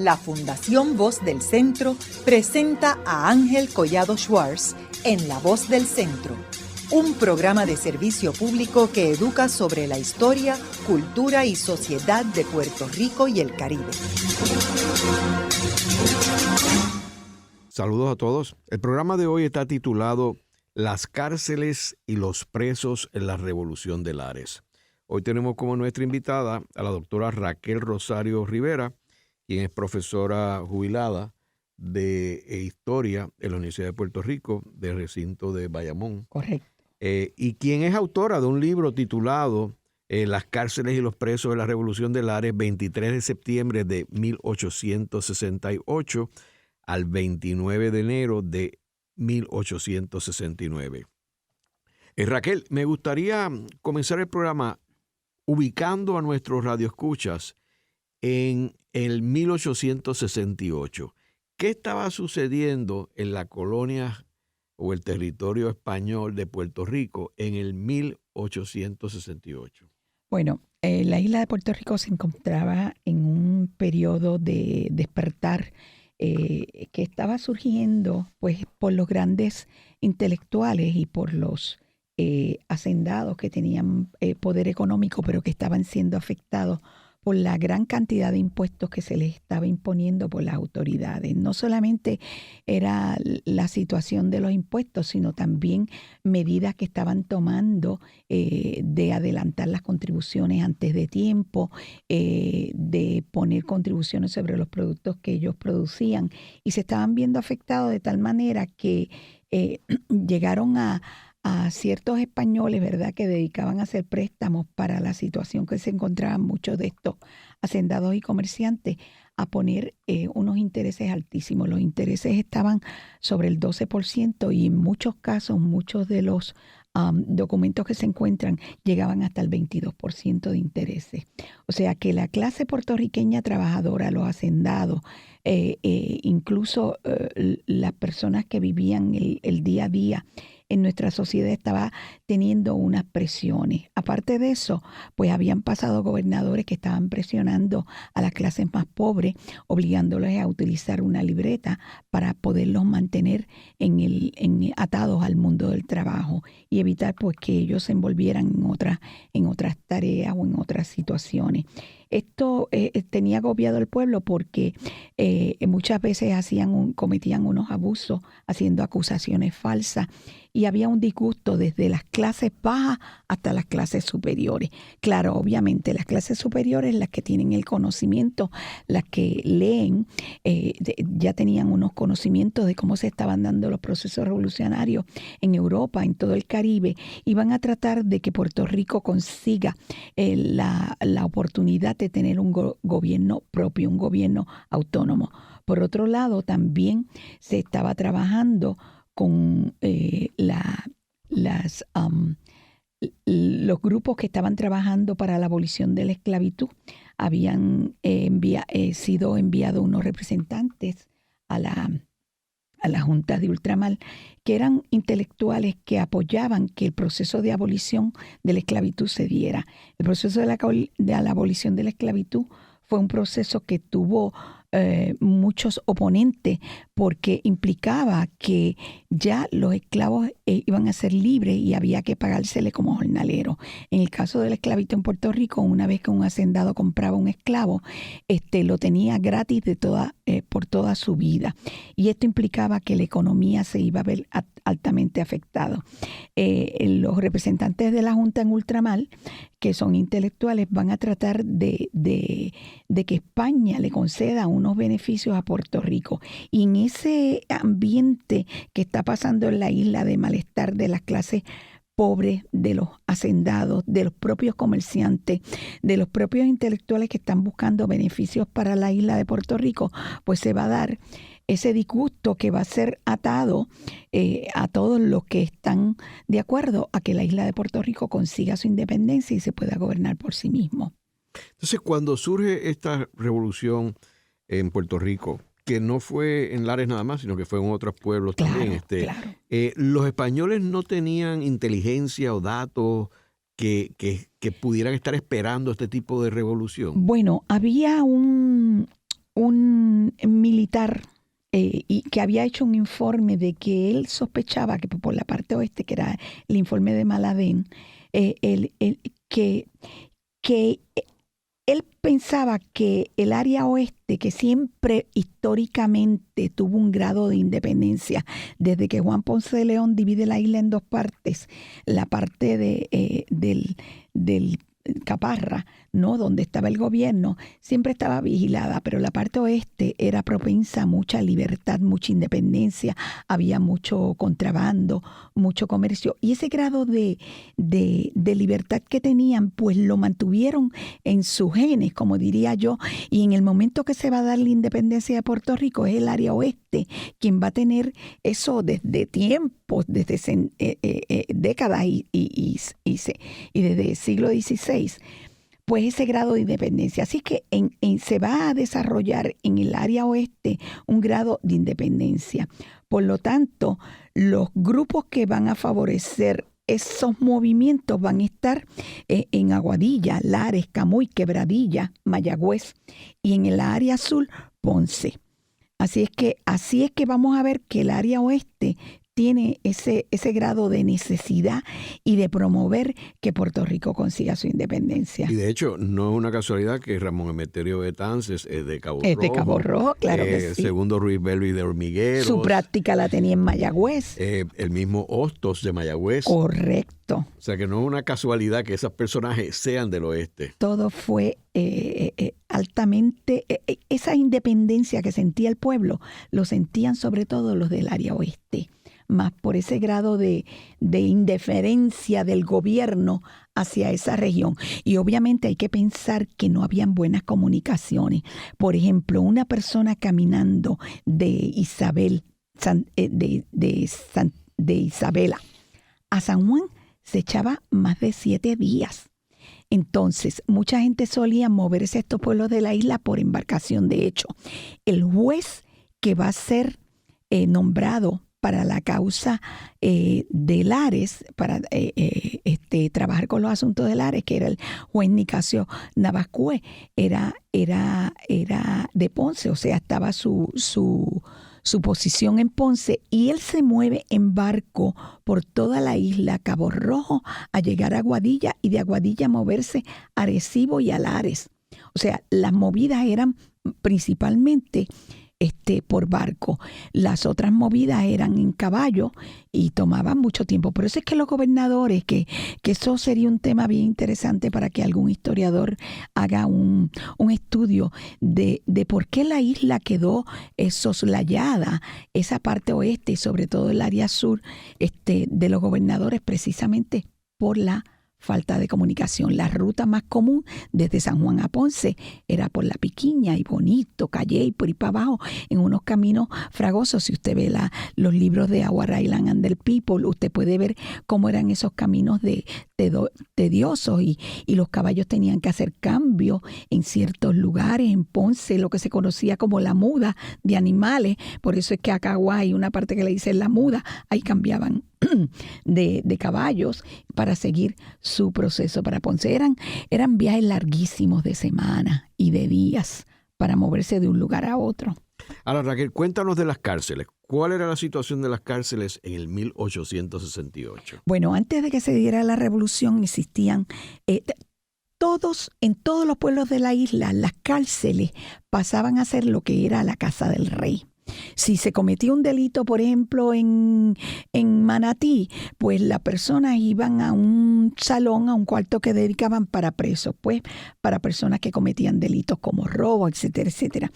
La Fundación Voz del Centro presenta a Ángel Collado Schwartz en La Voz del Centro, un programa de servicio público que educa sobre la historia, cultura y sociedad de Puerto Rico y el Caribe. Saludos a todos. El programa de hoy está titulado Las cárceles y los presos en la Revolución de Lares. Hoy tenemos como nuestra invitada a la doctora Raquel Rosario Rivera, quien es profesora jubilada de Historia en la Universidad de Puerto Rico, del recinto de Bayamón. Correcto. Y quien es autora de un libro titulado Las cárceles y los presos de la Revolución de Lares, 23 de septiembre de 1868 al 29 de enero de 1869. Raquel, me gustaría comenzar el programa ubicando a nuestros radioescuchas en el 1868. ¿Qué estaba sucediendo en la colonia o el territorio español de Puerto Rico en el 1868? Bueno, la isla de Puerto Rico se encontraba en un periodo de despertar que estaba surgiendo pues, por los grandes intelectuales y por los hacendados que tenían poder económico, pero que estaban siendo afectados por la gran cantidad de impuestos que se les estaba imponiendo por las autoridades. No solamente era la situación de los impuestos, sino también medidas que estaban tomando de adelantar las contribuciones antes de tiempo, de poner contribuciones sobre los productos que ellos producían, y se estaban viendo afectados de tal manera que llegaron a ciertos españoles, ¿verdad?, que dedicaban a hacer préstamos para la situación que se encontraban muchos de estos hacendados y comerciantes, a poner unos intereses altísimos. Los intereses estaban sobre el 12% y en muchos casos, muchos de los documentos que se encuentran llegaban hasta el 22% de intereses. O sea que la clase puertorriqueña trabajadora, los hacendados, incluso las personas que vivían el día a día en nuestra sociedad estaba teniendo unas presiones. Aparte de eso, pues habían pasado gobernadores que estaban presionando a las clases más pobres, obligándolos a utilizar una libreta para poderlos mantener atados al mundo del trabajo y evitar pues que ellos se envolvieran en otras tareas o en otras situaciones. Esto tenía agobiado al pueblo porque muchas veces cometían unos abusos, haciendo acusaciones falsas, y había un disgusto desde las clases bajas hasta las clases superiores. Claro, obviamente las clases superiores, las que tienen el conocimiento, las que leen, ya tenían unos conocimientos de cómo se estaban dando los procesos revolucionarios en Europa, en todo el Caribe, y van a tratar de que Puerto Rico consiga la oportunidad de tener un gobierno propio, un gobierno autónomo. Por otro lado, también se estaba trabajando con los grupos que estaban trabajando para la abolición de la esclavitud. Habían sido enviados unos representantes a la Junta de Ultramar, que eran intelectuales que apoyaban que el proceso de abolición de la esclavitud se diera. El proceso de la abolición de la esclavitud fue un proceso que tuvo muchos oponentes, porque implicaba que ya los esclavos iban a ser libres y había que pagársele como jornalero. En el caso de la esclavitud en Puerto Rico, una vez que un hacendado compraba un esclavo, lo tenía gratis por toda su vida. Y esto implicaba que la economía se iba a ver altamente afectada. Los representantes de la Junta en Ultramar, que son intelectuales, van a tratar de que España le conceda unos beneficios a Puerto Rico. Y en ese ambiente que está pasando en la isla de malestar de las clases pobres, de los hacendados, de los propios comerciantes, de los propios intelectuales que están buscando beneficios para la isla de Puerto Rico, pues se va a dar ese disgusto que va a ser atado a todos los que están de acuerdo a que la isla de Puerto Rico consiga su independencia y se pueda gobernar por sí mismo. Entonces, cuando surge esta revolución en Puerto Rico, que no fue en Lares nada más, sino que fue en otros pueblos también, Claro. los españoles no tenían inteligencia o datos que pudieran estar esperando este tipo de revolución. Bueno, había un militar y que había hecho un informe de que él sospechaba que por la parte oeste, que era el informe de Maladén, que él pensaba que el área oeste, que siempre históricamente tuvo un grado de independencia, desde que Juan Ponce de León divide la isla en dos partes, la parte del Caparra, ¿no?, donde estaba el gobierno, siempre estaba vigilada, pero la parte oeste era propensa a mucha libertad, mucha independencia, había mucho contrabando, mucho comercio, y ese grado de libertad que tenían, pues lo mantuvieron en sus genes, como diría yo, y en el momento que se va a dar la independencia de Puerto Rico, es el área oeste quien va a tener eso desde tiempos, desde décadas y desde el siglo XVI, pues ese grado de independencia. Así que se va a desarrollar en el área oeste un grado de independencia. Por lo tanto, los grupos que van a favorecer esos movimientos van a estar en Aguadilla, Lares, Camuy, Quebradilla, Mayagüez, y en el área sur, Ponce. Así es que vamos a ver que el área oeste tiene ese grado de necesidad y de promover que Puerto Rico consiga su independencia. Y de hecho, no es una casualidad que Ramón Emeterio Betances es de Cabo Rojo. Es de Cabo Rojo, claro que sí. Segundo Ruiz Belvi de Hormigueros. Su práctica la tenía en Mayagüez. El mismo Hostos de Mayagüez. Correcto. O sea que no es una casualidad que esos personajes sean del oeste. Todo fue altamente, esa independencia que sentía el pueblo, lo sentían sobre todo los del área oeste, más por ese grado de indiferencia del gobierno hacia esa región. Y obviamente hay que pensar que no habían buenas comunicaciones. Por ejemplo, una persona caminando de Isabela a San Juan se echaba más de 7 días. Entonces, mucha gente solía moverse a estos pueblos de la isla por embarcación. De hecho, el juez que va a ser nombrado para la causa de Lares, para trabajar con los asuntos de Lares, que era el juez Nicasio Navascue, era de Ponce, o sea, estaba su posición en Ponce, y él se mueve en barco por toda la isla Cabo Rojo a llegar a Aguadilla, y de Aguadilla moverse a Arecibo y a Lares. O sea, las movidas eran principalmente por barco. Las otras movidas eran en caballo y tomaban mucho tiempo. Por eso es que los gobernadores, que eso sería un tema bien interesante para que algún historiador haga un estudio de por qué la isla quedó soslayada, esa parte oeste y sobre todo el área sur de los gobernadores, precisamente por la falta de comunicación. La ruta más común desde San Juan a Ponce era por La Piquiña y Bonito, Calle y por ahí para abajo, en unos caminos fragosos. Si usted ve los libros de Our Island and the People, usted puede ver cómo eran esos caminos tediosos y los caballos tenían que hacer cambios en ciertos lugares. En Ponce, lo que se conocía como la muda de animales, por eso es que acá hay una parte que le dicen la muda, ahí cambiaban de caballos para seguir su proceso para Ponce. Eran viajes larguísimos de semanas y de días para moverse de un lugar a otro. Ahora, Raquel, cuéntanos de las cárceles. ¿Cuál era la situación de las cárceles en el 1868? Bueno, antes de que se diera la revolución existían en todos los pueblos de la isla, las cárceles pasaban a ser lo que era la casa del rey. Si se cometía un delito, por ejemplo, en Manatí, pues las personas iban a un salón, a un cuarto que dedicaban para presos, pues para personas que cometían delitos como robo, etcétera, etcétera.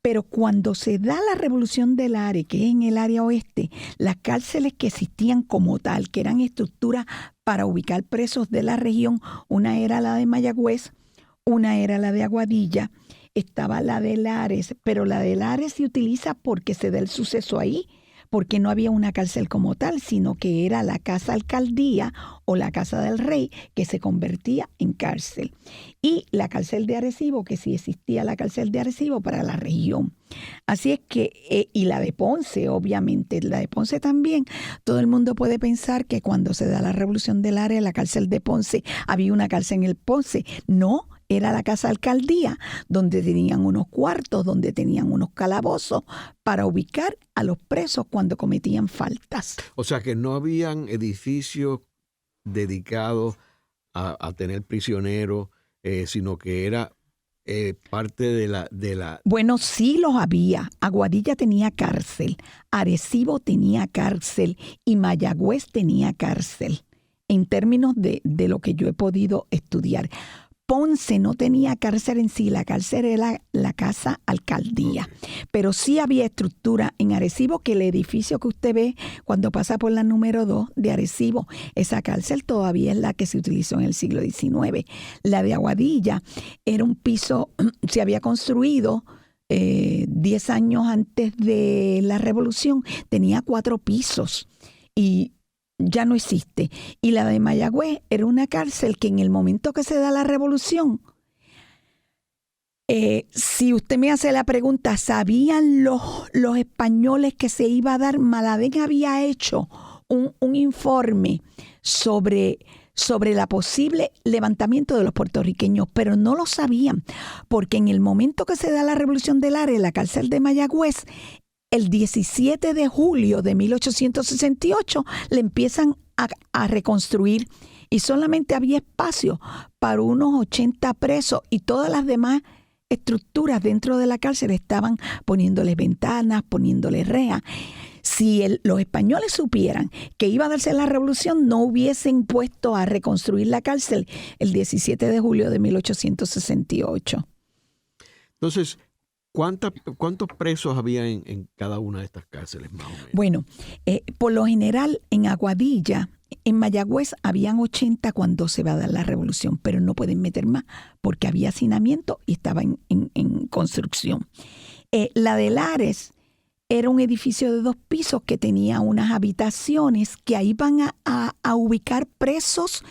Pero cuando se da la revolución del Lares, que es en el área oeste, las cárceles que existían como tal, que eran estructuras para ubicar presos de la región, una era la de Mayagüez, una era la de Aguadilla, estaba la de Lares, pero la de Lares se utiliza porque se da el suceso ahí, porque no había una cárcel como tal, sino que era la casa alcaldía o la casa del rey que se convertía en cárcel. Y la cárcel de Arecibo, que sí existía la cárcel de Arecibo para la región. Así es que, y la de Ponce, obviamente, la de Ponce también, todo el mundo puede pensar que cuando se da la revolución del Lares, la cárcel de Ponce, había una cárcel en el Ponce. No, era la casa alcaldía, donde tenían unos cuartos, donde tenían unos calabozos para ubicar a los presos cuando cometían faltas. O sea que no habían edificios dedicados a tener prisioneros, sino que era parte de la... Bueno, sí los había. Aguadilla tenía cárcel, Arecibo tenía cárcel y Mayagüez tenía cárcel, en términos de lo que yo he podido estudiar. Ponce no tenía cárcel en sí, la cárcel era la casa alcaldía, pero sí había estructura en Arecibo, que el edificio que usted ve cuando pasa por la número 2 de Arecibo, esa cárcel todavía es la que se utilizó en el siglo XIX. La de Aguadilla era un piso, se había construido 10 años antes de la Revolución, tenía 4 pisos y ya no existe. Y la de Mayagüez era una cárcel que en el momento que se da la Revolución, si usted me hace la pregunta, ¿sabían los españoles que se iba a dar? Malavén había hecho un informe sobre la posible levantamiento de los puertorriqueños, pero no lo sabían, porque en el momento que se da la Revolución del Ares, la cárcel de Mayagüez, el 17 de julio de 1868 le empiezan a reconstruir y solamente había espacio para unos 80 presos y todas las demás estructuras dentro de la cárcel estaban poniéndoles ventanas, poniéndoles rejas. Si los españoles supieran que iba a darse la revolución, no hubiesen puesto a reconstruir la cárcel el 17 de julio de 1868. Entonces, ¿cuántos presos había en cada una de estas cárceles más o menos? Bueno, por lo general en Aguadilla, en Mayagüez habían 80 cuando se va a dar la revolución, pero no pueden meter más porque había hacinamiento y estaba en construcción. La de Lares era un edificio de 2 pisos que tenía unas habitaciones que ahí van a ubicar presos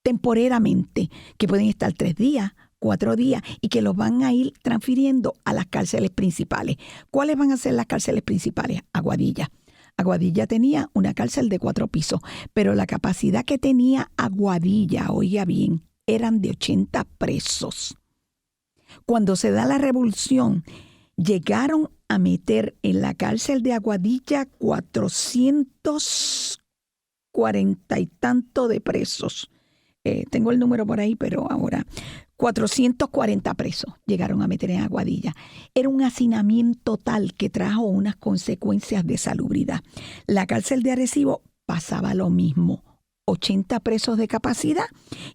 temporeramente, que pueden estar 3 días, 4 días, y que los van a ir transfiriendo a las cárceles principales. ¿Cuáles van a ser las cárceles principales? Aguadilla. Aguadilla tenía una cárcel de 4 pisos, pero la capacidad que tenía Aguadilla, oiga bien, eran de 80 presos. Cuando se da la revolución, llegaron a meter en la cárcel de Aguadilla 440 y tanto de presos. Tengo el número por ahí, pero ahora 440 presos llegaron a meter en Aguadilla. Era un hacinamiento tal que trajo unas consecuencias de salubridad. La cárcel de Arecibo pasaba lo mismo, 80 presos de capacidad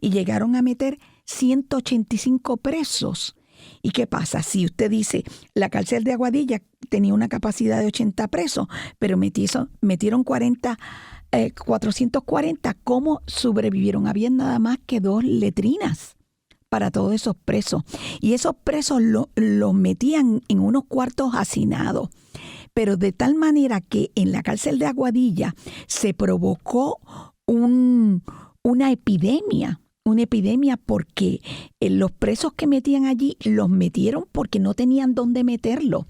y llegaron a meter 185 presos. ¿Y qué pasa? Si usted dice, la cárcel de Aguadilla tenía una capacidad de 80 presos, pero metieron 440, ¿cómo sobrevivieron? Había nada más que 2 letrinas para todos esos presos. Y esos presos los metían en unos cuartos hacinados. Pero de tal manera que en la cárcel de Aguadilla se provocó una epidemia. Una epidemia porque los presos que metían allí los metieron porque no tenían dónde meterlo.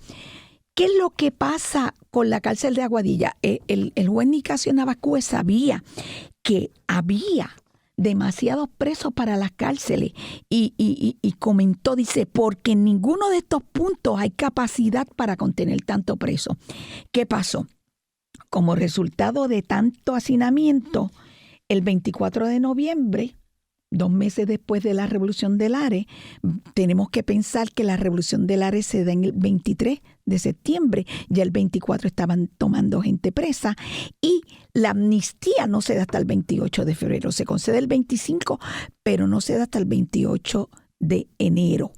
¿Qué es lo que pasa con la cárcel de Aguadilla? El juez Nicasio Navascuez sabía que había demasiados presos para las cárceles y comentó, dice, porque en ninguno de estos puntos hay capacidad para contener tanto preso. ¿Qué pasó? Como resultado de tanto hacinamiento, el 24 de noviembre, 2 meses después de la Revolución del Ares, tenemos que pensar que la Revolución del Ares se da en el 23 de septiembre, ya el 24 estaban tomando gente presa y la amnistía no se da hasta el 28 de febrero, se concede el 25, pero no se da hasta el 28 de enero.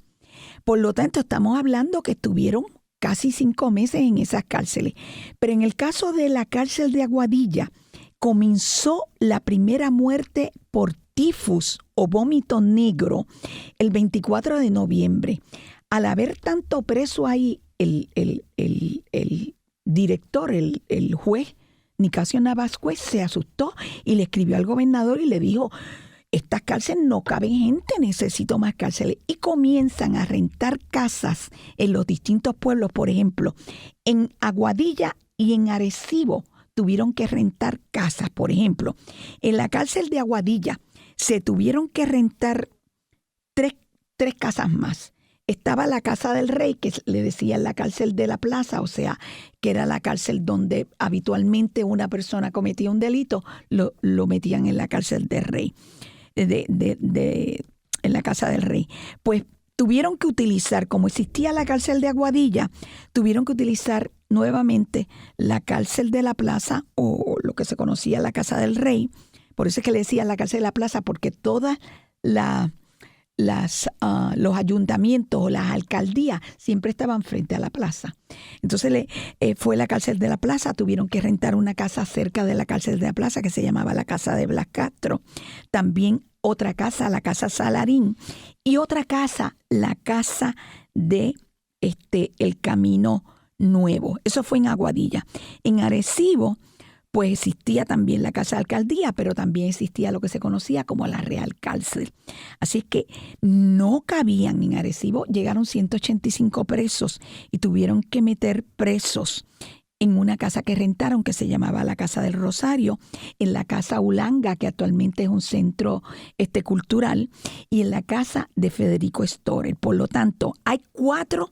Por lo tanto, estamos hablando que estuvieron casi 5 meses en esas cárceles. Pero en el caso de la cárcel de Aguadilla, comenzó la primera muerte por tifus o vómito negro el 24 de noviembre. Al haber tanto preso ahí, el director, el juez Nicasio Navascuez se asustó y le escribió al gobernador y le dijo, estas cárceles no caben gente, necesito más cárceles. Y comienzan a rentar casas en los distintos pueblos. Por ejemplo, en Aguadilla y en Arecibo tuvieron que rentar casas. Por ejemplo, en la cárcel de Aguadilla se tuvieron que rentar tres casas más. Estaba la Casa del Rey, que le decían la cárcel de la plaza, o sea, que era la cárcel donde habitualmente una persona cometía un delito, lo metían en la cárcel del Rey, en la Casa del Rey. Pues tuvieron que utilizar, como existía la cárcel de Aguadilla, tuvieron que utilizar nuevamente la cárcel de la plaza, o lo que se conocía la Casa del Rey. Por eso es que le decían la cárcel de la plaza, porque todas los ayuntamientos o las alcaldías siempre estaban frente a la plaza. Entonces fue la cárcel de la plaza, tuvieron que rentar una casa cerca de la cárcel de la plaza que se llamaba la Casa de Blas Castro. También otra casa, la Casa Salarín, y otra casa, la Casa de El Camino Nuevo. Eso fue en Aguadilla. En Arecibo, pues existía también la Casa de Alcaldía, pero también existía lo que se conocía como la Real Cárcel. Así es que no cabían en Arecibo, llegaron 185 presos y tuvieron que meter presos en una casa que rentaron que se llamaba la Casa del Rosario, en la Casa Ulanga, que actualmente es un centro cultural, y en la casa de Federico Storer. Por lo tanto, hay 4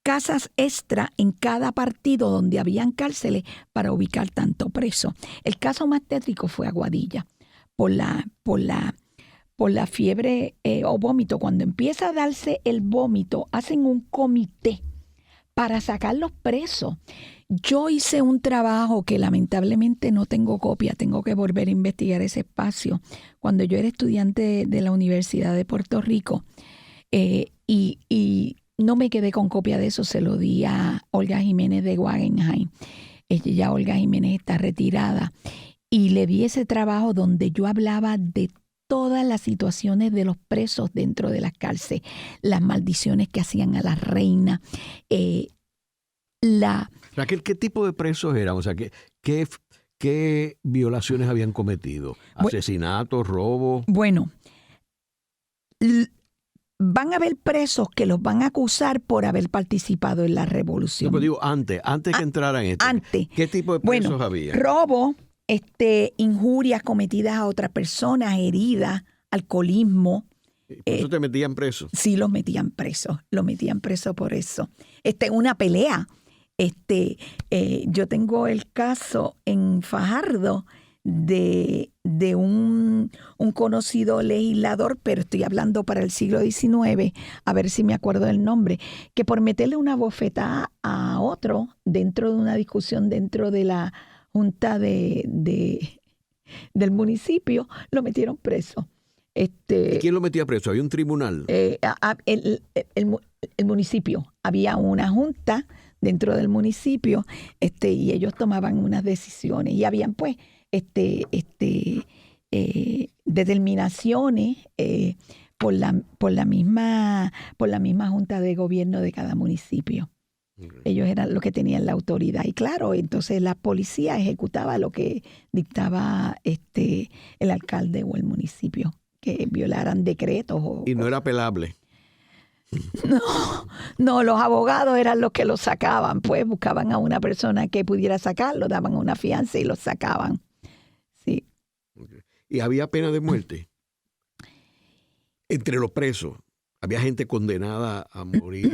casas extra en cada partido donde habían cárceles para ubicar tanto preso. El caso más tétrico fue Aguadilla, por la fiebre o vómito. Cuando empieza a darse el vómito, hacen un comité para sacar los presos. Yo hice un trabajo que lamentablemente no tengo copia, tengo que volver a investigar ese espacio. Cuando yo era estudiante de la Universidad de Puerto Rico, y no me quedé con copia de eso, se lo di a Olga Jiménez de Guggenheim. Ya Olga Jiménez está retirada. Y le di ese trabajo donde yo hablaba de todas las situaciones de los presos dentro de las cárceles, las maldiciones que hacían a la reina. Raquel, ¿qué tipo de presos eran? O sea, ¿qué violaciones habían cometido? ¿Asesinatos, robos? Bueno, van a haber presos que los van a acusar por haber participado en la revolución. No, pero digo, antes que entraran esto. Antes. ¿Qué tipo de presos había? Robo, injurias cometidas a otras personas, heridas, alcoholismo. ¿Por eso te metían preso? Sí, los metían preso por eso. Una pelea. Yo tengo el caso en Fajardo de un conocido legislador, pero estoy hablando para el siglo XIX, a ver si me acuerdo del nombre, que por meterle una bofetada a otro dentro de una discusión dentro de la junta del municipio, lo metieron preso. ¿Y quién lo metía preso? ¿Había un tribunal? El municipio. Había una junta dentro del municipio, y ellos tomaban unas decisiones y habían pues determinaciones por la misma junta de gobierno de cada municipio. Ellos eran los que tenían la autoridad y claro, entonces la policía ejecutaba lo que dictaba el alcalde o el municipio, que violaran decretos. Y no era apelable. No, los abogados eran los que lo sacaban, pues buscaban a una persona que pudiera sacarlo, daban una fianza y lo sacaban. Sí. ¿Y había pena de muerte entre los presos? ¿Había gente condenada a morir?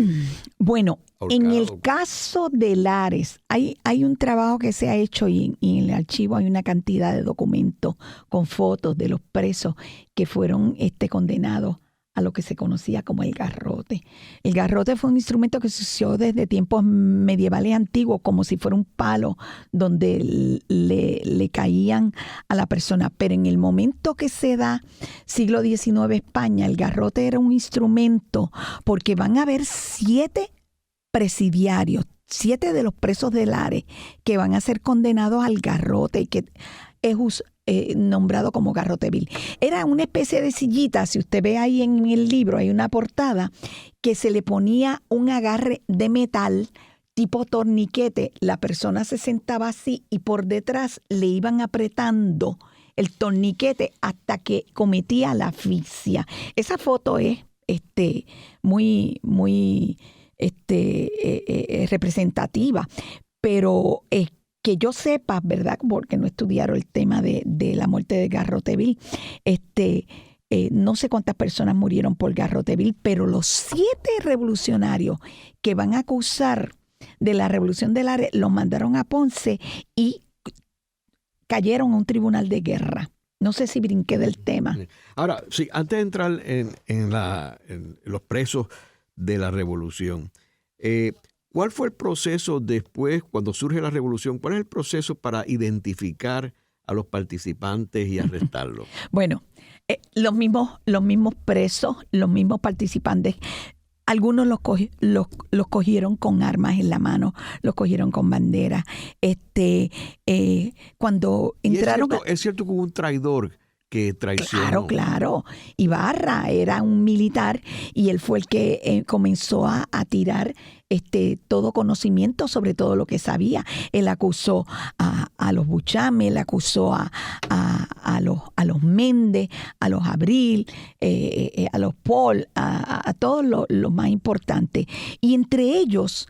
Bueno, ahorcado? En el caso de Lares, hay un trabajo que se ha hecho y en el archivo hay una cantidad de documentos con fotos de los presos que fueron condenados a lo que se conocía como el garrote. El garrote fue un instrumento que se usó desde tiempos medievales antiguos, como si fuera un palo donde le caían a la persona. Pero en el momento que se da, siglo XIX España, el garrote era un instrumento porque van a haber 7 presidiarios, 7 de los presos de Lares que van a ser condenados al garrote y que es nombrado como garrote vil. Era una especie de sillita, si usted ve ahí en el libro, hay una portada, que se le ponía un agarre de metal tipo torniquete. La persona se sentaba así y por detrás le iban apretando el torniquete hasta que cometía la asfixia. Esa foto es muy representativa, pero que yo sepa, ¿verdad? Porque no estudiaron el tema de la muerte de Garroteville, no sé cuántas personas murieron por Garroteville, pero los 7 revolucionarios que van a acusar de la Revolución de Lares los mandaron a Ponce y cayeron a un tribunal de guerra. No sé si brinqué del tema. Ahora, sí, antes de entrar en los presos de la revolución, ¿cuál fue el proceso después, cuando surge la revolución? ¿Cuál es el proceso para identificar a los participantes y arrestarlos? Bueno, los mismos presos, los mismos participantes. Algunos los cogieron con armas en la mano, los cogieron con banderas. Cuando entraron... Es cierto que hubo un traidor que traicionó. Claro. Ibarra era un militar y él fue el que comenzó a tirar todo conocimiento sobre todo lo que sabía. Él acusó a los Bucháme, él acusó a los Méndez, a los Abril, a los Paul, a todos los más importantes. Y entre ellos,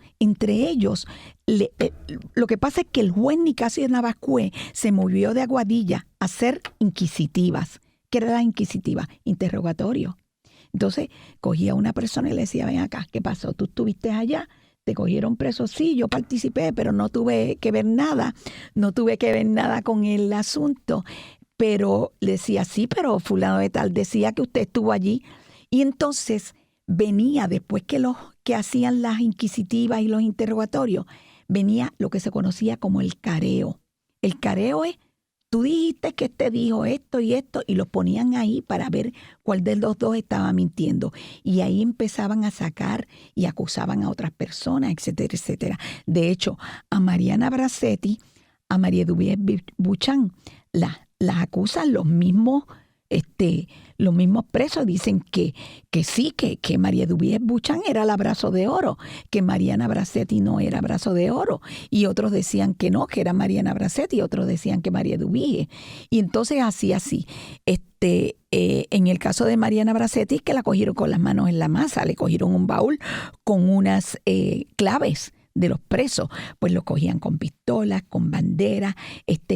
lo que pasa es que el juez Nicasio Navascué se movió de Aguadilla a ser inquisitivas. ¿Qué era la inquisitiva? Interrogatorio. Entonces cogía a una persona y le decía, ven acá, ¿qué pasó? ¿Tú estuviste allá? ¿Te cogieron preso? Sí, yo participé, pero no tuve que ver nada con el asunto. Pero le decía, sí, pero fulano de tal decía que usted estuvo allí. Y entonces venía, después que hacían las inquisitivas y los interrogatorios, venía lo que se conocía como el careo. El careo es, tú dijiste que dijo esto, y los ponían ahí para ver cuál de los dos estaba mintiendo. Y ahí empezaban a sacar y acusaban a otras personas, etcétera, etcétera. De hecho, a Mariana Bracetti, a María Dubié Buchan, las acusan los mismos presos. Dicen que sí, que María Dubié Buchan era la Brazo de Oro, que Mariana Bracetti no era Brazo de Oro. Y otros decían que no, que era Mariana Bracetti, y otros decían que María Dubié. Y entonces así. En el caso de Mariana Bracetti, que la cogieron con las manos en la masa, le cogieron un baúl con unas claves de los presos, pues los cogían con pistolas, con banderas,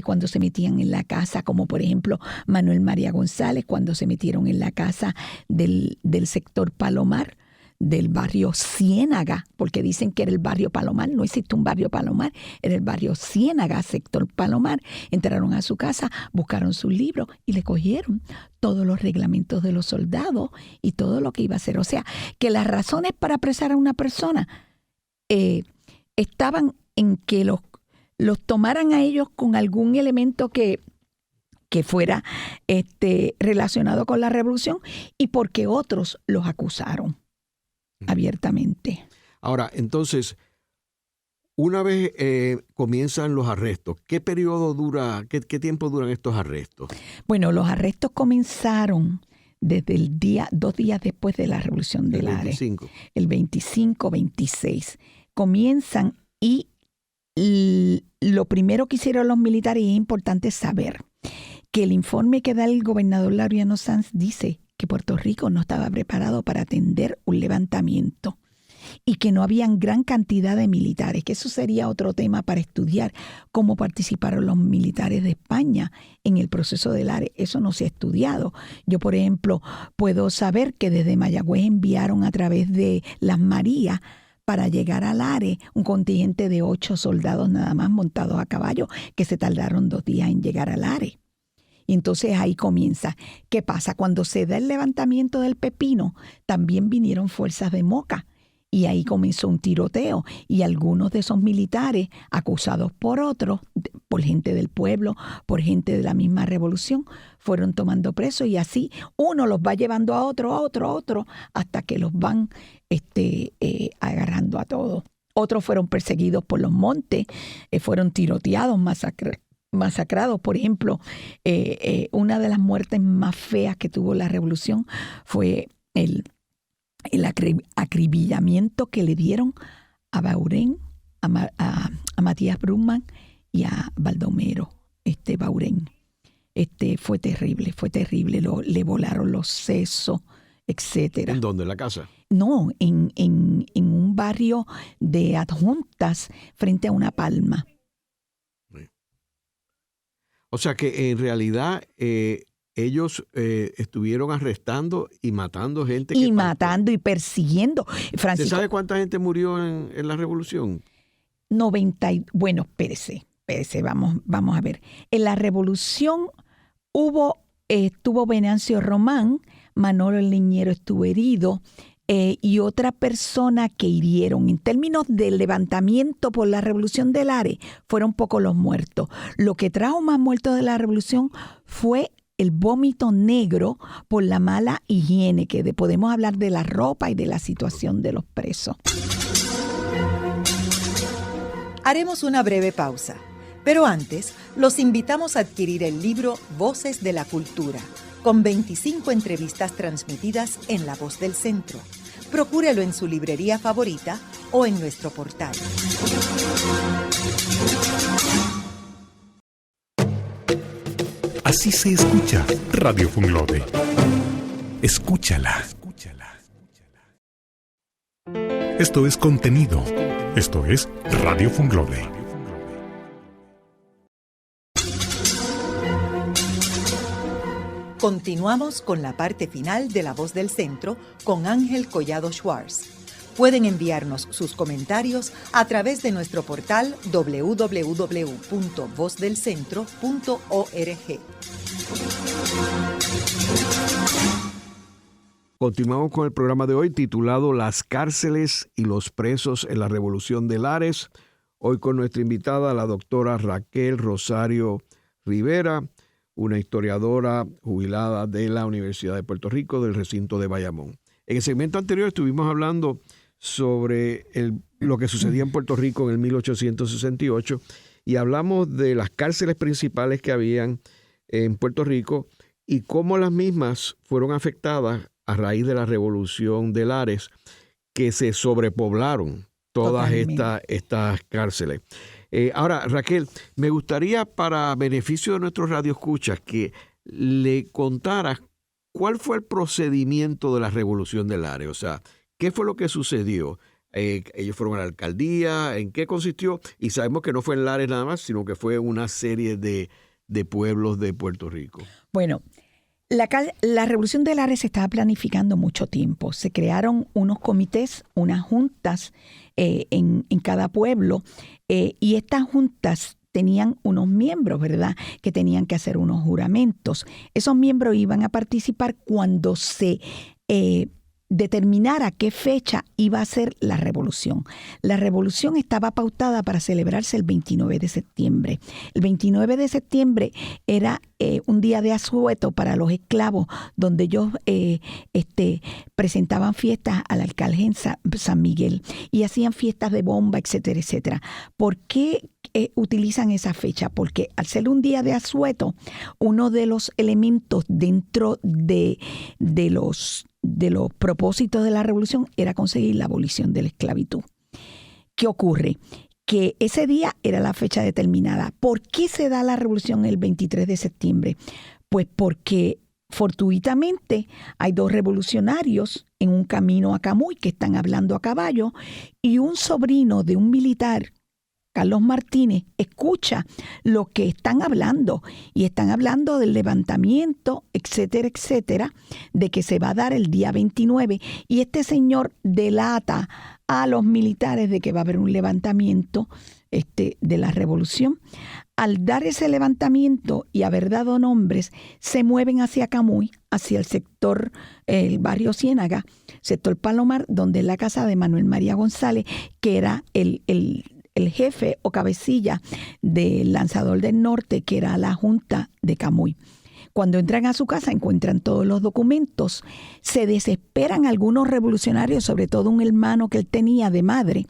cuando se metían en la casa, como por ejemplo Manuel María González, cuando se metieron en la casa del sector Palomar, del barrio Ciénaga, porque dicen que era el barrio Palomar, no existe un barrio Palomar, era el barrio Ciénaga, sector Palomar. Entraron a su casa, buscaron sus libros y le cogieron todos los reglamentos de los soldados y todo lo que iba a hacer. O sea, que las razones para apresar a una persona estaban en que los tomaran a ellos con algún elemento que fuera relacionado con la revolución y porque otros los acusaron abiertamente. Ahora, entonces, una vez comienzan los arrestos, ¿qué periodo dura, qué tiempo duran estos arrestos? Bueno, los arrestos comenzaron desde 2 días después de la Revolución de Lares. El 25-26. Comienzan y lo primero que hicieron los militares, y es importante saber que el informe que da el gobernador Laureano Sanz dice que Puerto Rico no estaba preparado para atender un levantamiento y que no habían gran cantidad de militares, que eso sería otro tema para estudiar, cómo participaron los militares de España en el proceso de Lares. Eso no se ha estudiado. Yo, por ejemplo, puedo saber que desde Mayagüez enviaron a través de las Marías para llegar a Lares un contingente de 8 soldados nada más montados a caballo, que se tardaron 2 días en llegar a Lares. Y entonces ahí comienza. ¿Qué pasa? Cuando se da el levantamiento del Pepino, también vinieron fuerzas de Moca. Y ahí comenzó un tiroteo. Y algunos de esos militares, acusados por otros, por gente del pueblo, por gente de la misma revolución, fueron tomando presos. Y así uno los va llevando a otro, hasta que los van agarrando a todos. Otros fueron perseguidos por los montes, fueron tiroteados, masacrados. Por ejemplo, una de las muertes más feas que tuvo la revolución fue el acribillamiento que le dieron a Baurén, a Matías Brugman y a Baldomero Baurén. Fue terrible. Le volaron los sesos, etcétera. ¿En dónde? ¿En la casa? No, en un barrio de adjuntas frente a una palma. O sea que en realidad ellos estuvieron arrestando y matando gente. Y matando y persiguiendo. Francisco, ¿Se sabe cuánta gente murió en la revolución? 90. Bueno, espérese, vamos a ver. En la revolución estuvo Venancio Román, Manolo el Leñero estuvo herido, y otra persona que hirieron. En términos del levantamiento por la Revolución de Lares, fueron pocos los muertos. Lo que trajo más muertos de la revolución fue el vómito negro por la mala higiene, que podemos hablar de la ropa y de la situación de los presos. Haremos una breve pausa, pero antes los invitamos a adquirir el libro Voces de la Cultura, con 25 entrevistas transmitidas en La Voz del Centro. Procúrelo en su librería favorita o en nuestro portal. Así se escucha Radio Funglode. Escúchala. Esto es contenido. Esto es Radio Funglode. Continuamos con la parte final de La Voz del Centro con Ángel Collado Schwartz. Pueden enviarnos sus comentarios a través de nuestro portal www.vozdelcentro.org. Continuamos con el programa de hoy titulado Las cárceles y los presos en la Revolución de Lares. Hoy con nuestra invitada, la doctora Raquel Rosario Rivera, una historiadora jubilada de la Universidad de Puerto Rico, del recinto de Bayamón. En el segmento anterior estuvimos hablando sobre lo que sucedía en Puerto Rico en el 1868 y hablamos de las cárceles principales que habían en Puerto Rico y cómo las mismas fueron afectadas a raíz de la Revolución de Lares, que se sobrepoblaron todas estas cárceles. Ahora, Raquel, me gustaría, para beneficio de nuestros radioescuchas, que le contaras cuál fue el procedimiento de la Revolución de Lares. O sea, ¿qué fue lo que sucedió? Ellos fueron a la alcaldía, ¿en qué consistió? Y sabemos que no fue en Lares nada más, sino que fue una serie de pueblos de Puerto Rico. Bueno, la Revolución de Lares se estaba planificando mucho tiempo. Se crearon unos comités, unas juntas en cada pueblo, y estas juntas tenían unos miembros, ¿verdad?, que tenían que hacer unos juramentos. Esos miembros iban a participar cuando se determinara qué fecha iba a ser la revolución. La revolución estaba pautada para celebrarse el 29 de septiembre. El 29 de septiembre era un día de asueto para los esclavos, donde ellos presentaban fiestas al alcalde en San Miguel y hacían fiestas de bomba, etcétera, etcétera. ¿Por qué utilizan esa fecha? Porque al ser un día de asueto, uno de los elementos dentro de los propósitos de la revolución era conseguir la abolición de la esclavitud. ¿Qué ocurre? Que ese día era la fecha determinada. ¿Por qué se da la revolución el 23 de septiembre? Pues porque fortuitamente hay dos revolucionarios en un camino a Camuy que están hablando a caballo, y un sobrino de un militar, Carlos Martínez, escucha lo que están hablando, y están hablando del levantamiento, etcétera, etcétera, de que se va a dar el día 29, y este señor delata a los militares de que va a haber un levantamiento de la revolución. Al dar ese levantamiento y haber dado nombres, se mueven hacia Camuy, hacia el sector, el barrio Ciénaga, sector Palomar, donde es la casa de Manuel María González, que era el jefe o cabecilla del Lanzador del Norte, que era la Junta de Camuy. Cuando entran a su casa encuentran todos los documentos. Se desesperan algunos revolucionarios, sobre todo un hermano que él tenía de madre,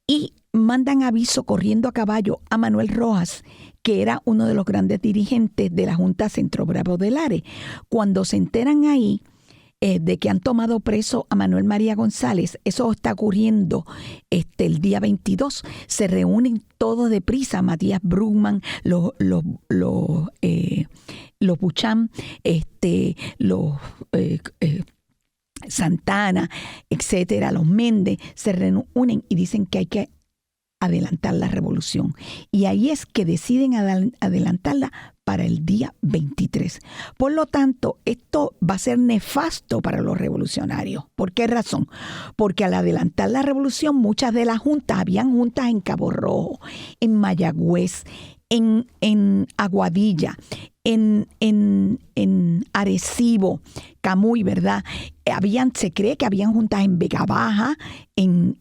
y mandan aviso corriendo a caballo a Manuel Rojas, que era uno de los grandes dirigentes de la Junta Centro Bravo de Lares. Cuando se enteran ahí de que han tomado preso a Manuel María González, eso está ocurriendo el día 22, se reúnen todos deprisa, Matías Brugman, los Buchan, los Santana, etcétera, los Méndez, se reúnen y dicen que hay que adelantar la revolución. Y ahí es que deciden adelantarla para el día 23. Por lo tanto, esto va a ser nefasto para los revolucionarios. ¿Por qué razón? Porque al adelantar la revolución, muchas de las juntas, habían juntas en Cabo Rojo, en Mayagüez, en Aguadilla, en Arecibo, Camuy, ¿verdad? Se cree que habían juntas en Vega Baja, en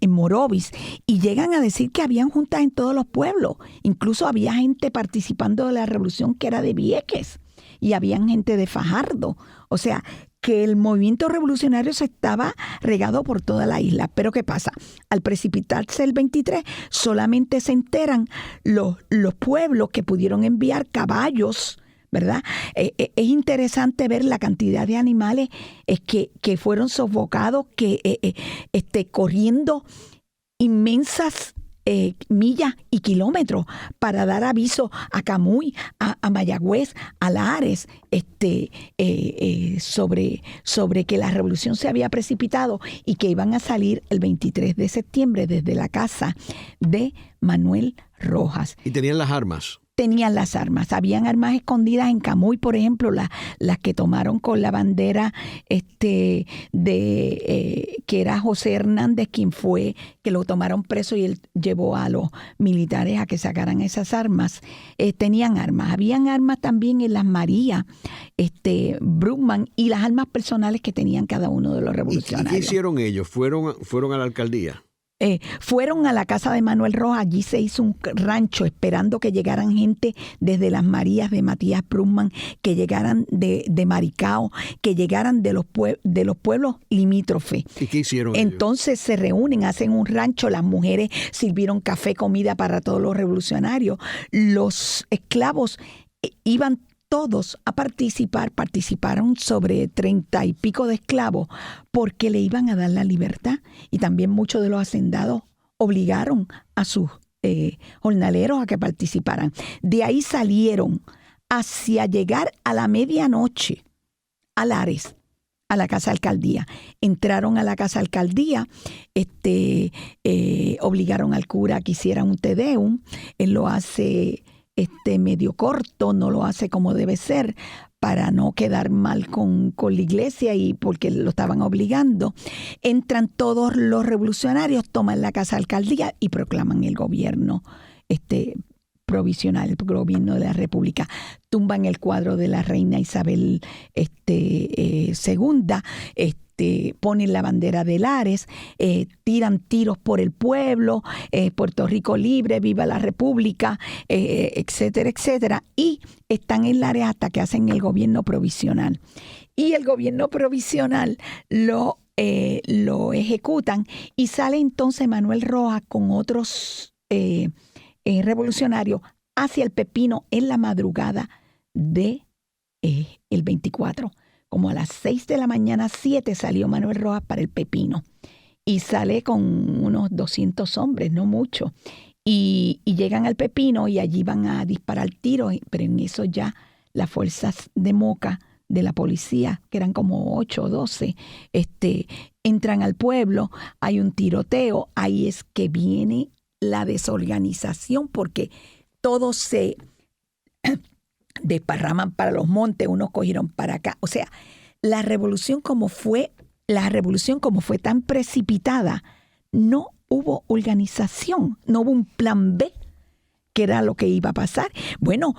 Morovis, y llegan a decir que habían juntas en todos los pueblos. Incluso había gente participando de la revolución que era de Vieques, y habían gente de Fajardo. O sea, que el movimiento revolucionario se estaba regado por toda la isla. Pero ¿qué pasa? Al precipitarse el 23, solamente se enteran los pueblos que pudieron enviar caballos, ¿verdad? Es interesante ver la cantidad de animales que fueron sofocados, corriendo inmensas millas y kilómetros para dar aviso a Camuy, a Mayagüez, a Lares, sobre que la revolución se había precipitado y que iban a salir el 23 de septiembre desde la casa de Manuel Rojas. ¿Y tenían las armas? Tenían las armas. Habían armas escondidas en Camuy, por ejemplo, las que tomaron con la bandera que era José Hernández, quien fue, que lo tomaron preso y él llevó a los militares a que sacaran esas armas. Tenían armas. Habían armas también en Las Marías, Bruckman, y las armas personales que tenían cada uno de los revolucionarios. ¿Y qué hicieron ellos? ¿Fueron a la alcaldía? Fueron a la casa de Manuel Rojas. Allí se hizo un rancho esperando que llegaran gente desde Las Marías, de Matías Bruckman, que llegaran de Maricao, que llegaran de los pueblos limítrofes. ¿Y qué hicieron Entonces ellos? Se reúnen, hacen un rancho, las mujeres sirvieron café, comida para todos los revolucionarios. Los esclavos iban todos a participaron sobre 30 y pico de esclavos porque le iban a dar la libertad, y también muchos de los hacendados obligaron a sus jornaleros a que participaran. De ahí salieron hacia llegar a la medianoche a Lares, a la casa alcaldía. Entraron a la casa alcaldía, obligaron al cura a que hiciera un te deum. Él lo hace medio corto, no lo hace como debe ser, para no quedar mal con la iglesia y porque lo estaban obligando. Entran todos los revolucionarios, toman la casa alcaldía y proclaman el gobierno provisional, el gobierno de la República. Tumban el cuadro de la reina Isabel II, ponen la bandera de Lares, tiran tiros por el pueblo, Puerto Rico libre, viva la República, etcétera, etcétera. Y están en Lares hasta que hacen el gobierno provisional. Y el gobierno provisional lo ejecutan, y sale entonces Manuel Rojas con otros revolucionarios hacia el Pepino en la madrugada de el 24. Como a las 6 de la mañana, 7, salió Manuel Rojas para el Pepino. Y sale con unos 200 hombres, no mucho. Y llegan al Pepino y allí van a disparar tiros. Pero en eso ya las fuerzas de Moca, de la policía, que eran como 8 o 12, entran al pueblo. Hay un tiroteo. Ahí es que viene la desorganización, porque todos se desparraman para los montes, unos cogieron para acá. O sea, la revolución como fue tan precipitada, no hubo organización, no hubo un plan B, que era lo que iba a pasar. Bueno,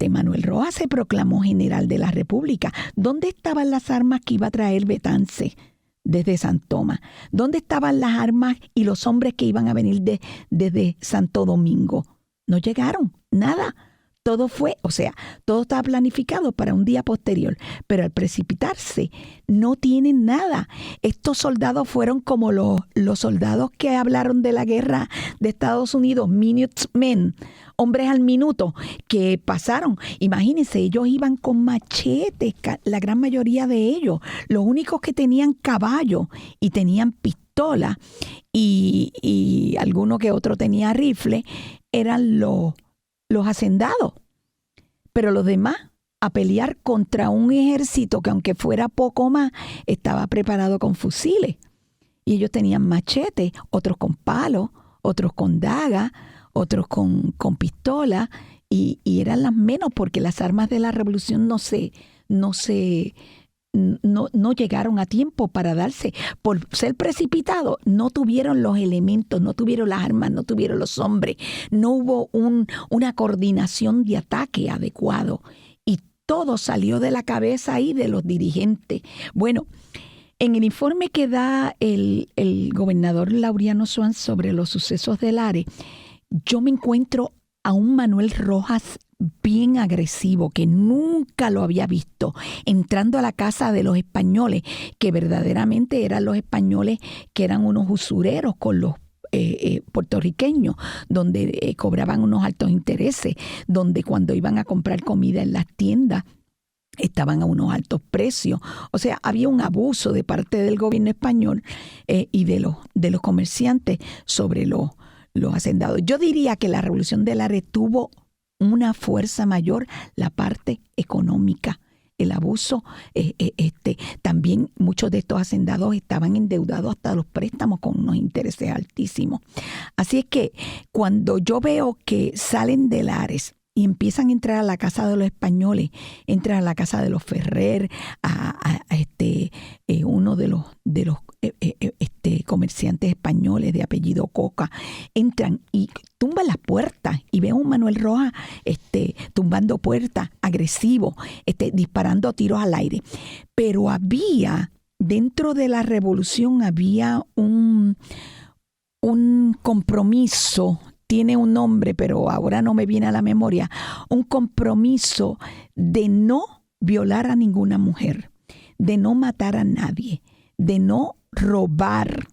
Manuel Rojas se proclamó general de la República. ¿Dónde estaban las armas que iba a traer Betance desde San Tomás? ¿Dónde estaban las armas y los hombres que iban a venir desde Santo Domingo? No llegaron, nada. Todo estaba planificado para un día posterior, pero al precipitarse no tienen nada. Estos soldados fueron como los soldados que hablaron de la guerra de Estados Unidos, Minutemen, hombres al minuto, que pasaron. Imagínense, ellos iban con machetes, la gran mayoría de ellos. Los únicos que tenían caballo y tenían pistola y alguno que otro tenía rifle eran los hacendados, pero los demás a pelear contra un ejército que, aunque fuera poco más, estaba preparado con fusiles, y ellos tenían machetes, otros con palos, otros con dagas, otros con pistola, y eran las menos porque las armas de la revolución no llegaron a tiempo para darse. Por ser precipitados, no tuvieron los elementos, no tuvieron las armas, no tuvieron los hombres, no hubo una coordinación de ataque adecuado. Y todo salió de la cabeza ahí de los dirigentes. Bueno, en el informe que da el gobernador Laureano Swann sobre los sucesos de Lares, yo me encuentro a un Manuel Rojas bien agresivo, que nunca lo había visto, entrando a la casa de los españoles, que verdaderamente eran los españoles que eran unos usureros con los puertorriqueños, donde cobraban unos altos intereses, donde cuando iban a comprar comida en las tiendas estaban a unos altos precios. O sea, había un abuso de parte del gobierno español y de los comerciantes sobre los hacendados. Yo diría que la Revolución de Lares tuvo una fuerza mayor, la parte económica, el abuso. También muchos de estos hacendados estaban endeudados hasta los préstamos con unos intereses altísimos. Así es que cuando yo veo que salen de Lares y empiezan a entrar a la casa de los españoles, entran a la casa de los Ferrer, uno de los comerciantes españoles de apellido Coca, entran y tumban las puertas y ven a un Manuel Rojas tumbando puertas, agresivo, disparando tiros al aire. Pero dentro de la revolución había un compromiso, tiene un nombre, pero ahora no me viene a la memoria, un compromiso de no violar a ninguna mujer, de no matar a nadie, de no robar,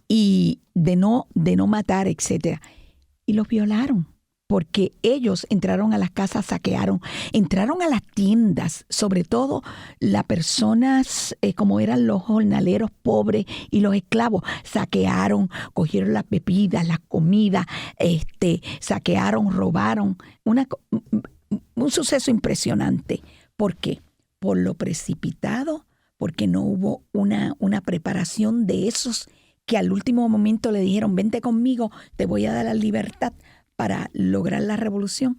y de no matar, etcétera. Y los violaron, porque ellos entraron a las casas, saquearon, entraron a las tiendas, sobre todo las personas como eran los jornaleros pobres y los esclavos, saquearon, cogieron las bebidas, las comidas, saquearon, robaron. Un suceso impresionante. ¿Por qué? Por lo precipitado, porque no hubo una preparación de esos que al último momento le dijeron, vente conmigo, te voy a dar la libertad para lograr la revolución.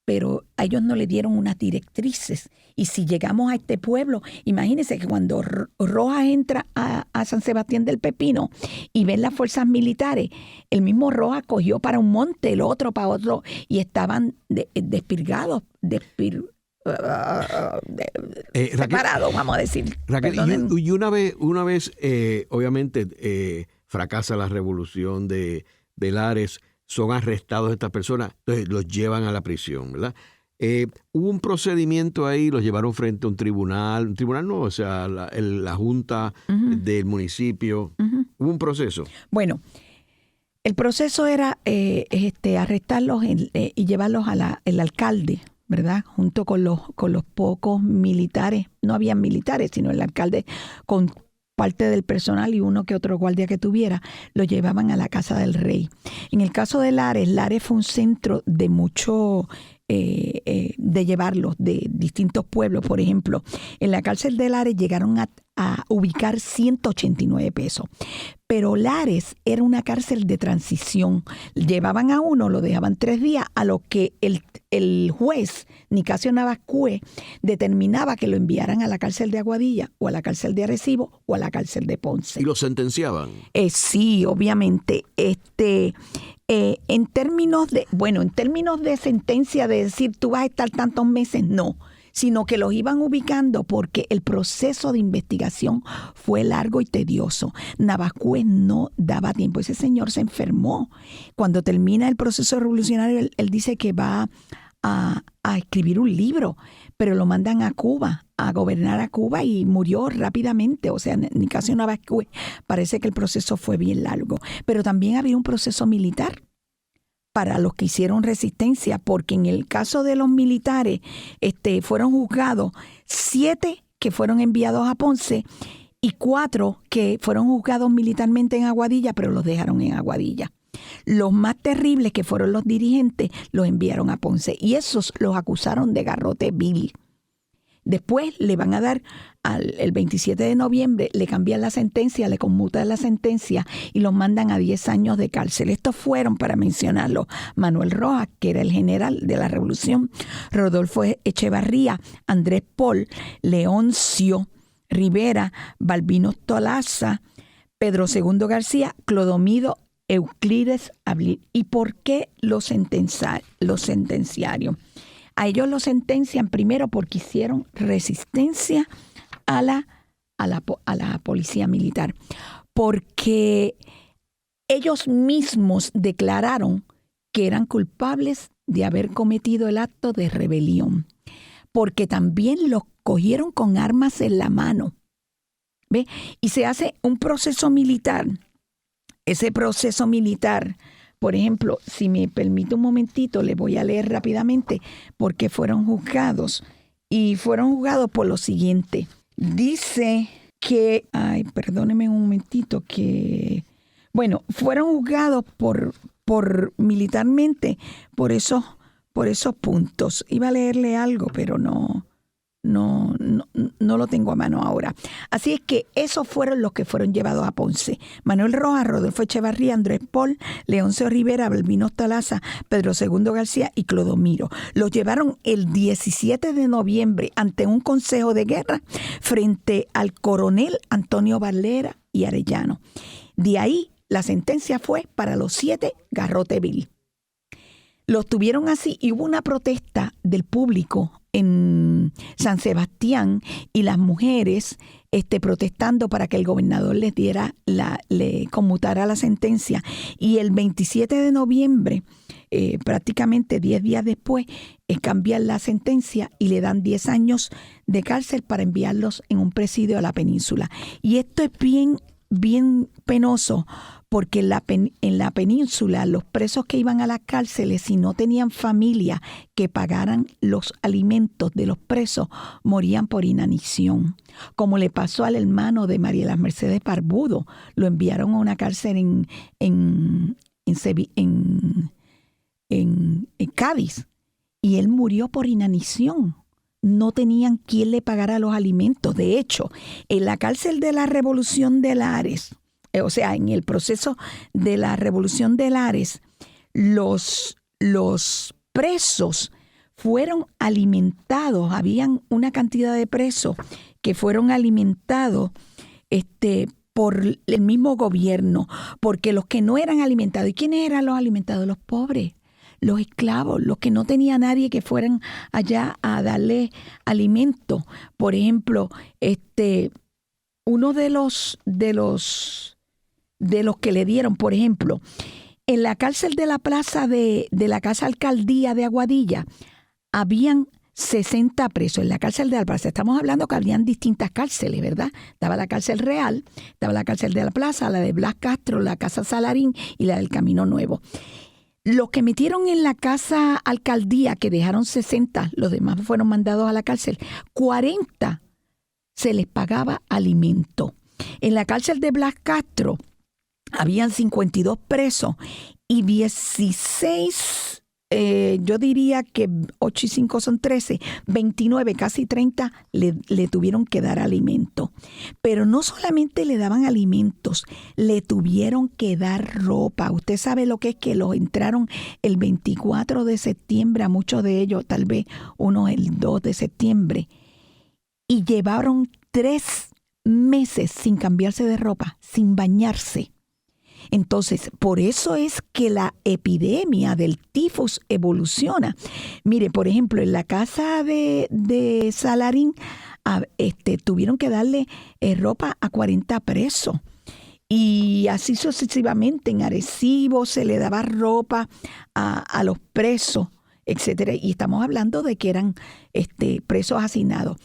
Pero a ellos no le dieron unas directrices. Y si llegamos a este pueblo, imagínense que cuando Rojas entra a San Sebastián del Pepino y ven las fuerzas militares, el mismo Rojas cogió para un monte, el otro para otro, y estaban despirgados, separados, vamos a decir. Raquel, y una vez obviamente fracasa la revolución de Lares, son arrestados estas personas, entonces los llevan a la prisión, ¿verdad? Hubo un procedimiento ahí, los llevaron frente a un tribunal no, o sea, la junta del municipio. Hubo un proceso. Bueno, el proceso era arrestarlos y llevarlos al alcalde, ¿verdad? Junto con los pocos militares, no habían militares, sino el alcalde con parte del personal y uno que otro guardia que tuviera, lo llevaban a la casa del rey. En el caso de Lares fue un centro de mucho, de llevarlos de distintos pueblos. Por ejemplo, en la cárcel de Lares llegaron a ubicar 189 pesos. Pero Lares era una cárcel de transición. Llevaban a uno, lo dejaban 3 días, a lo que el juez Nicasio Navascue determinaba que lo enviaran a la cárcel de Aguadilla o a la cárcel de Arecibo o a la cárcel de Ponce. ¿Y lo sentenciaban? Sí, obviamente. En términos de sentencia de decir tú vas a estar tantos meses, no, sino que los iban ubicando porque el proceso de investigación fue largo y tedioso. Navascue no daba tiempo. Ese señor se enfermó. Cuando termina el proceso revolucionario, él dice que va a escribir un libro, pero lo mandan a Cuba, a gobernar a Cuba, y murió rápidamente. O sea, Nicasio Navascue, parece que el proceso fue bien largo. Pero también había un proceso militar para los que hicieron resistencia, porque en el caso de los militares fueron juzgados 7 que fueron enviados a Ponce y 4 que fueron juzgados militarmente en Aguadilla, pero los dejaron en Aguadilla. Los más terribles, que fueron los dirigentes, los enviaron a Ponce, y esos los acusaron de garrote vil, Después le van a dar, el 27 de noviembre, le cambian la sentencia, le conmutan la sentencia y los mandan a 10 años de cárcel. Estos fueron, para mencionarlo, Manuel Rojas, que era el general de la Revolución, Rodolfo Echevarría, Andrés Paul, Leoncio Rivera, Balbino Tolaza, Pedro II García, Clodomiro Euclides Ablil. ¿Y por qué los sentenciaron? A ellos los sentencian primero porque hicieron resistencia a la policía militar, porque ellos mismos declararon que eran culpables de haber cometido el acto de rebelión, porque también los cogieron con armas en la mano. ¿Ve? Y se hace un proceso militar. Ese proceso militar, por ejemplo, si me permite un momentito, le voy a leer rápidamente porque fueron juzgados. Y fueron juzgados por lo siguiente. Dice que, perdóneme un momentito, fueron juzgados por militarmente por esos puntos. Iba a leerle algo, pero no lo tengo a mano ahora. Así es que esos fueron los que fueron llevados a Ponce. Manuel Rojas, Rodolfo Echevarría, Andrés Paul, Leoncio Rivera, Balbino Tolaza, Pedro II García y Clodomiro. Los llevaron el 17 de noviembre ante un consejo de guerra frente al coronel Antonio Valera y Arellano. De ahí la sentencia fue para los 7 garrote vil. Los tuvieron así y hubo una protesta del público en San Sebastián y las mujeres protestando para que el gobernador les le conmutara la sentencia. Y el 27 de noviembre, prácticamente 10 días después, cambian la sentencia y le dan 10 años de cárcel para enviarlos en un presidio a la península. Y esto es bien penoso, porque en la península los presos que iban a las cárceles, si no tenían familia que pagaran los alimentos de los presos, morían por inanición. Como le pasó al hermano de María las Mercedes Barbudo, lo enviaron a una cárcel en Cádiz y él murió por inanición. No tenían quien le pagara los alimentos. De hecho, en la cárcel de la Revolución de Lares, en el proceso de la Revolución de Lares, los presos fueron alimentados. Habían una cantidad de presos que fueron alimentados por el mismo gobierno, porque los que no eran alimentados, ¿y quiénes eran los alimentados? Los pobres, los esclavos, los que no tenía nadie que fueran allá a darle alimento. Por ejemplo, uno de los que le dieron, por ejemplo, en la cárcel de la plaza de la Casa Alcaldía de Aguadilla, habían 60 presos. En la cárcel de la plaza, estamos hablando que habían distintas cárceles, ¿verdad? Estaba la cárcel real, estaba la cárcel de la plaza, la de Blas Castro, la Casa Salarín y la del Camino Nuevo. Los que metieron en la Casa Alcaldía, que dejaron 60, los demás fueron mandados a la cárcel, 40 se les pagaba alimento. En la cárcel de Blas Castro habían 52 presos y 16, yo diría que 8 y 5 son 13, 29, casi 30 le tuvieron que dar alimento. Pero no solamente le daban alimentos, le tuvieron que dar ropa. Usted sabe lo que es que los entraron el 24 de septiembre, a muchos de ellos, tal vez uno el 2 de septiembre, y llevaron 3 meses sin cambiarse de ropa, sin bañarse. Entonces, por eso es que la epidemia del tifus evoluciona. Mire, por ejemplo, en la casa de Salarín tuvieron que darle ropa a 40 presos. Y así sucesivamente. En Arecibo se le daba ropa a los presos, etcétera. Y estamos hablando de que eran presos hacinados.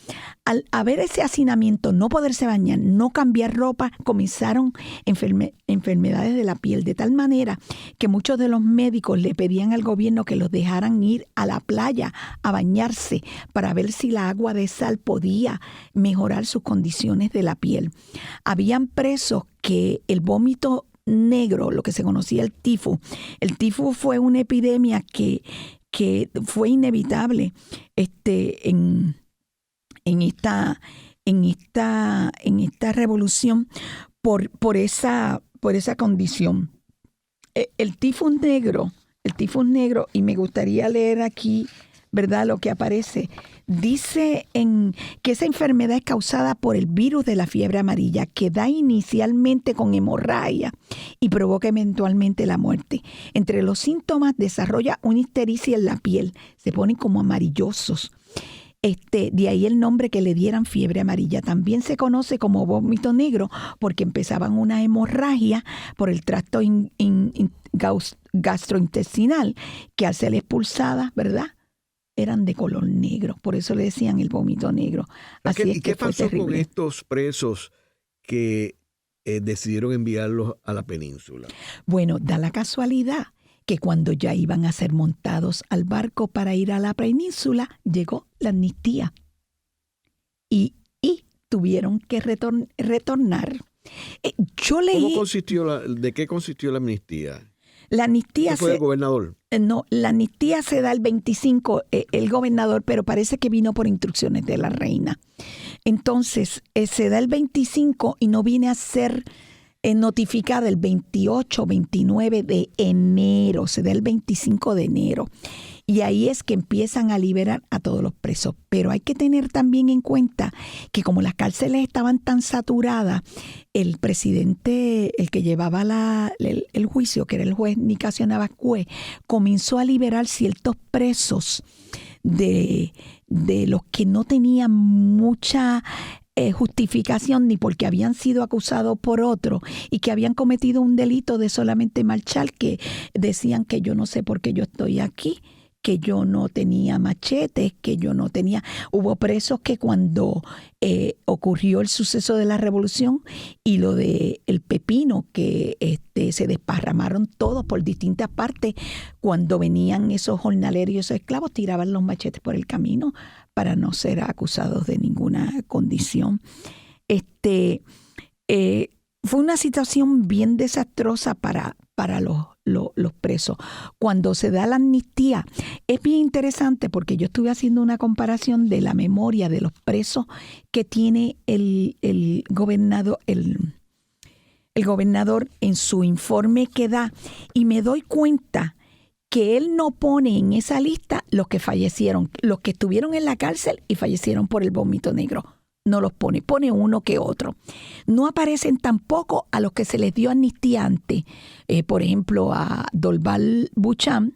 Al haber ese hacinamiento, no poderse bañar, no cambiar ropa, comenzaron enfermedades de la piel, de tal manera que muchos de los médicos le pedían al gobierno que los dejaran ir a la playa a bañarse para ver si la agua de sal podía mejorar sus condiciones de la piel. Habían presos que el vómito negro, lo que se conocía el tifus fue una epidemia que fue inevitable en esta revolución por esa condición. El tifus negro, y me gustaría leer aquí, ¿verdad?, lo que aparece. Dice que esa enfermedad es causada por el virus de la fiebre amarilla, que da inicialmente con hemorragia y provoca eventualmente la muerte. Entre los síntomas desarrolla una ictericia en la piel, se ponen como amarillosos. De ahí el nombre que le dieran fiebre amarilla. También se conoce como vómito negro porque empezaban una hemorragia por el tracto gastrointestinal que al ser expulsadas, ¿verdad?, eran de color negro. Por eso le decían el vómito negro. Así es ¿Y que qué pasó terrible con estos presos que decidieron enviarlos a la península? Bueno, da la casualidad que cuando ya iban a ser montados al barco para ir a la península, llegó la amnistía y tuvieron que retornar. Yo leí... ¿De qué consistió la amnistía? La amnistía ¿Fue el gobernador? No, la amnistía se da el 25, el gobernador, pero parece que vino por instrucciones de la reina. Entonces, se da el 25 y no viene a ser notificada el 28, 29 de enero, se da el 25 de enero. Y ahí es que empiezan a liberar a todos los presos. Pero hay que tener también en cuenta que como las cárceles estaban tan saturadas, el presidente, el que llevaba el juicio, que era el juez Nicasio Navascué, comenzó a liberar ciertos presos de los que no tenían mucha justificación ni porque habían sido acusados por otro y que habían cometido un delito de solamente marchar, que decían que yo no sé por qué yo estoy aquí, que yo no tenía machetes, que yo no tenía... Hubo presos que cuando ocurrió el suceso de la revolución y lo de el pepino, que se desparramaron todos por distintas partes, cuando venían esos jornaleros y esos esclavos, tiraban los machetes por el camino para no ser acusados de ninguna condición. Fue una situación bien desastrosa para los presos. Cuando se da la amnistía, es bien interesante porque yo estuve haciendo una comparación de la memoria de los presos que tiene el gobernador en su informe que da, y me doy cuenta que él no pone en esa lista los que fallecieron, los que estuvieron en la cárcel y fallecieron por el vómito negro. No los pone uno que otro. No aparecen tampoco a los que se les dio amnistía antes. Por ejemplo, a Dorval Buchan,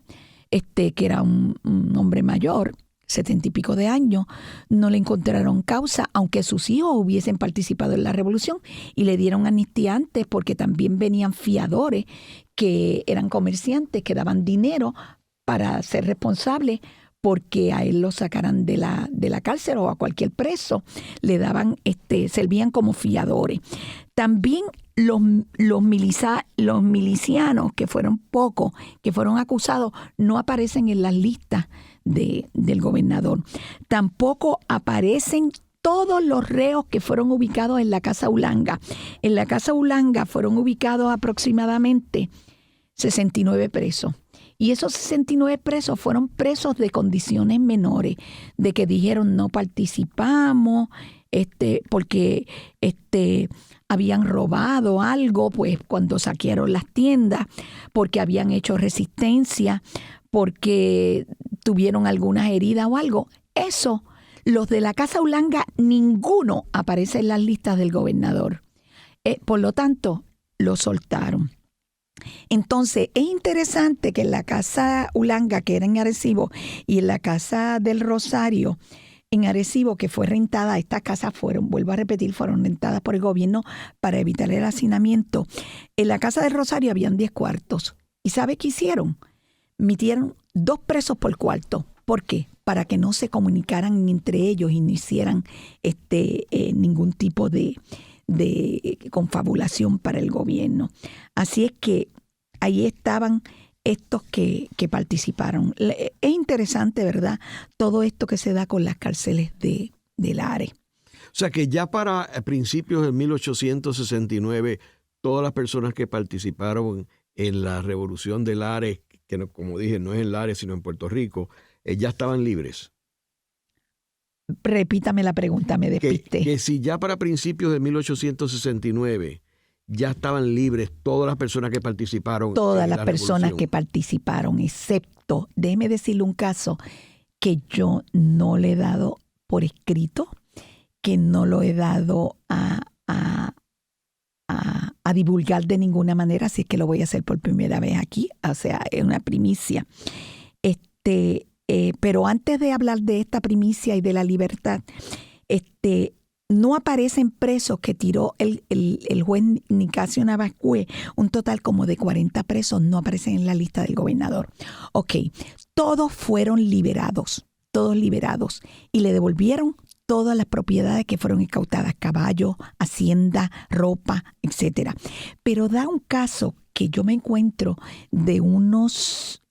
que era un hombre mayor, 70 y pico de años, no le encontraron causa, aunque sus hijos hubiesen participado en la revolución, y le dieron amnistía antes porque también venían fiadores que eran comerciantes, que daban dinero para ser responsables porque a él lo sacaran de la cárcel, o a cualquier preso le daban, servían como fiadores. También los milicianos, que fueron pocos, que fueron acusados, no aparecen en las listas del gobernador. Tampoco aparecen todos los reos que fueron ubicados en la Casa Ulanga. En la Casa Ulanga fueron ubicados aproximadamente 69 presos. Y esos 69 presos fueron presos de condiciones menores, de que dijeron no participamos, porque habían robado algo, pues cuando saquearon las tiendas, porque habían hecho resistencia, porque tuvieron algunas heridas o algo. Eso, los de la Casa Ulanga, ninguno aparece en las listas del gobernador. Por lo tanto, lo soltaron. Entonces, es interesante que en la Casa Ulanga, que era en Arecibo, y en la Casa del Rosario, en Arecibo, que fue rentada, estas casas fueron, vuelvo a repetir, fueron rentadas por el gobierno para evitar el hacinamiento. En la Casa del Rosario habían 10 cuartos. ¿Y sabe qué hicieron? Metieron 2 presos por cuarto. ¿Por qué? Para que no se comunicaran entre ellos y no hicieran ningún tipo de confabulación para el gobierno. Así es que ahí estaban estos que participaron. Es interesante, ¿verdad?, todo esto que se da con las cárceles de Lares. O sea que ya para principios de 1869, todas las personas que participaron en la Revolución de Lares, que no, como dije, no es en Lares, sino en Puerto Rico, ya estaban libres. Repítame la pregunta, me despisté. Que si ya para principios de 1869 ya estaban libres todas las personas que participaron. Todas en las la personas revolución. que participaron, excepto, déjeme decirle un caso que yo no le he dado por escrito, que no lo he dado a divulgar de ninguna manera, así que lo voy a hacer por primera vez aquí, o sea, es una primicia. Pero antes de hablar de esta primicia y de la libertad, no aparecen presos que tiró el juez Nicasio Navascue, un total como de 40 presos, no aparecen en la lista del gobernador. Ok, todos fueron liberados, y le devolvieron todas las propiedades que fueron incautadas, caballos, hacienda, ropa, etcétera. Pero da un caso que yo me encuentro de unos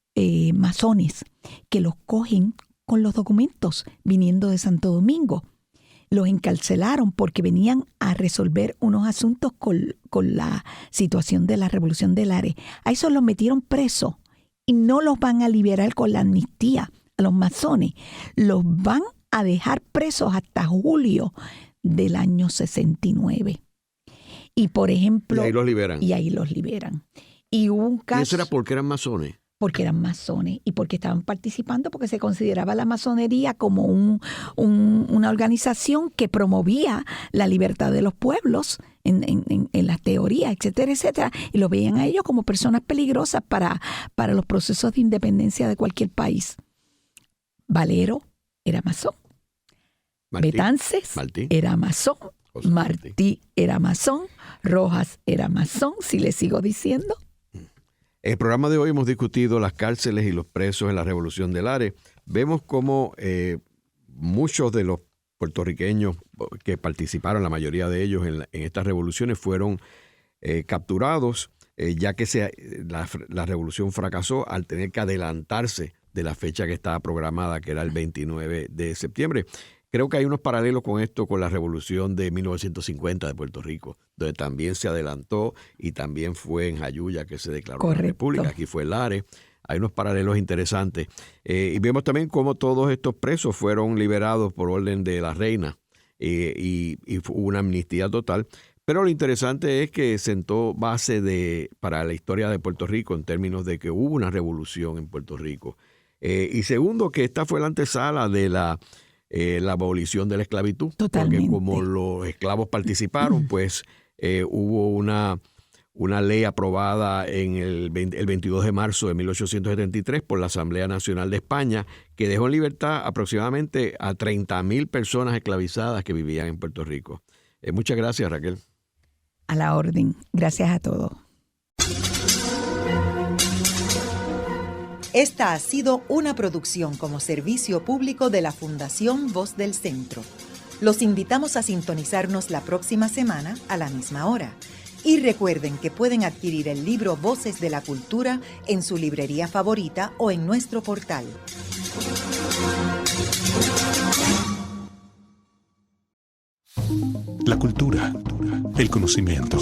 masones que los cogen con los documentos viniendo de Santo Domingo. Los encarcelaron porque venían a resolver unos asuntos con la situación de la Revolución de Lares. A esos los metieron presos y no los van a liberar con la amnistía a los masones. Los van a dejar presos hasta julio del año 69. Y por ejemplo... Y ahí los liberan. Y hubo un caso... ¿Y eso era porque eran masones? Porque eran masones y porque estaban participando, porque se consideraba la masonería como una organización que promovía la libertad de los pueblos en las teorías, etcétera, etcétera. Y lo veían a ellos como personas peligrosas para los procesos de independencia de cualquier país. Valero era masón. Betances era masón. Martí era masón. Rojas era masón, si le sigo diciendo. En el programa de hoy hemos discutido las cárceles y los presos en la Revolución de Lares. Vemos cómo muchos de los puertorriqueños que participaron, la mayoría de ellos en estas revoluciones, fueron capturados, ya que la revolución fracasó al tener que adelantarse de la fecha que estaba programada, que era el 29 de septiembre. Creo que hay unos paralelos con esto, con la revolución de 1950 de Puerto Rico, donde también se adelantó y también fue en Jayuya que se declaró la República. Aquí fue Lares. Hay unos paralelos interesantes. Y vemos también cómo todos estos presos fueron liberados por orden de la reina y hubo una amnistía total. Pero lo interesante es que sentó base para la historia de Puerto Rico en términos de que hubo una revolución en Puerto Rico. Y segundo, que esta fue la antesala de la abolición de la esclavitud. Totalmente. Porque como los esclavos participaron, pues hubo una ley aprobada en el 22 de marzo de 1873 por la Asamblea Nacional de España que dejó en libertad aproximadamente a 30,000 personas esclavizadas que vivían en Puerto Rico. Muchas gracias, Raquel. A la orden. Gracias a todos. Esta ha sido una producción como servicio público de la Fundación Voz del Centro. Los invitamos a sintonizarnos la próxima semana a la misma hora. Y recuerden que pueden adquirir el libro Voces de la Cultura en su librería favorita o en nuestro portal. La cultura, el conocimiento.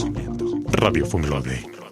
Radio Funglode.